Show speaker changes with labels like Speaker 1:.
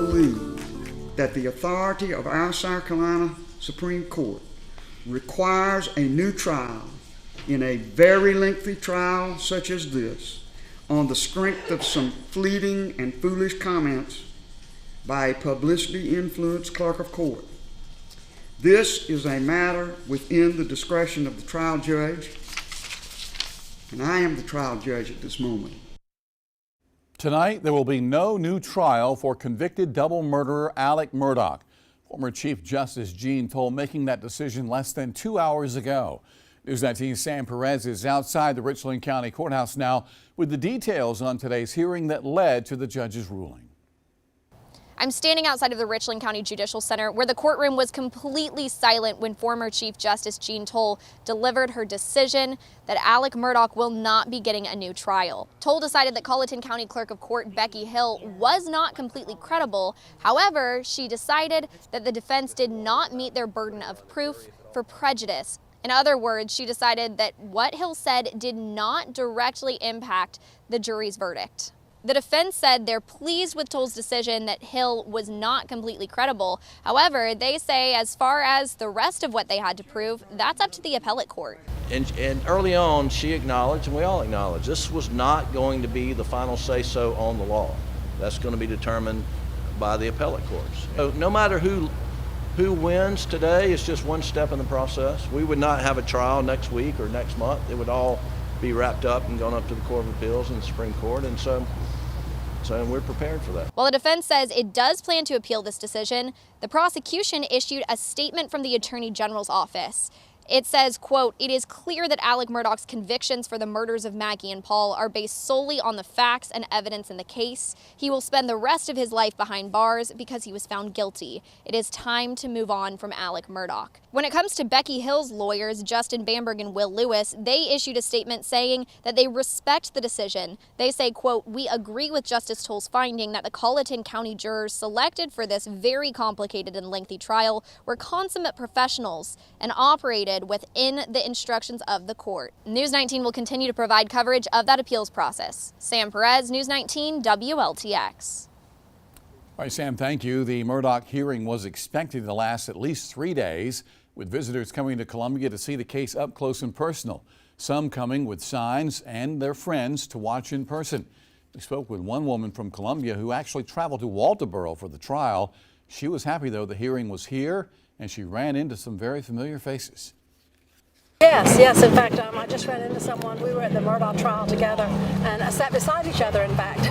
Speaker 1: believe that the authority of our South Carolina Supreme Court requires a new trial in a very lengthy trial such as this on the strength of some fleeting and foolish comments by a publicly influenced clerk of court. This is a matter within the discretion of the trial judge, and I am the trial judge at this moment.
Speaker 2: Tonight, there will be no new trial for convicted double murderer Alex Murdaugh. Former Chief Justice Jean Toal making that decision less than 2 hours ago. News 19's Sam Perez is outside the Richland County Courthouse now with the details on today's hearing that led to the judge's ruling.
Speaker 3: I'm standing outside of the Richland County Judicial Center where the courtroom was completely silent when former Chief Justice Jean Toal delivered her decision that Alex Murdaugh will not be getting a new trial. Toal decided that Colleton County Clerk of Court Becky Hill was not completely credible. However, she decided that the defense did not meet their burden of proof for prejudice. In other words, she decided that what Hill said did not directly impact the jury's verdict. The defense said they're pleased with Toal's decision that Hill was not completely credible. However, they say as far as the rest of what they had to prove, that's up to the appellate court.
Speaker 4: And early on, she acknowledged, and we all acknowledge, this was not going to be the final say-so on the law. That's going to be determined by the appellate courts. So no matter who wins today, it's just one step in the process. We would not have a trial next week or next month. It would all be wrapped up and gone up to the Court of Appeals and the Supreme Court, and so we're prepared for that.
Speaker 3: While the defense says it does plan to appeal this decision, the prosecution issued a statement from the Attorney General's office. It says, quote, "It is clear that Alex Murdaugh's convictions for the murders of Maggie and Paul are based solely on the facts and evidence in the case. He will spend the rest of his life behind bars because he was found guilty. It is time to move on from Alex Murdaugh." When it comes to Becky Hill's lawyers, Justin Bamberg and Will Lewis, they issued a statement saying that they respect the decision. They say, quote, "We agree with Justice Toal's finding that the Colleton County jurors selected for this very complicated and lengthy trial were consummate professionals and operated within the instructions of the court." News 19 will continue to provide coverage of that appeals process. Sam Perez, News 19, WLTX.
Speaker 2: All right, Sam, thank you. The Murdaugh hearing was expected to last at least 3 days, with visitors coming to Columbia to see the case up close and personal. Some coming with signs and their friends to watch in person. We spoke with one woman from Columbia who actually traveled to Walterboro for the trial. She was happy, though, the hearing was here, and she ran into some very familiar faces.
Speaker 5: Yes. In fact, I just ran into someone. We were at the Murdaugh trial together and sat beside each other, in fact.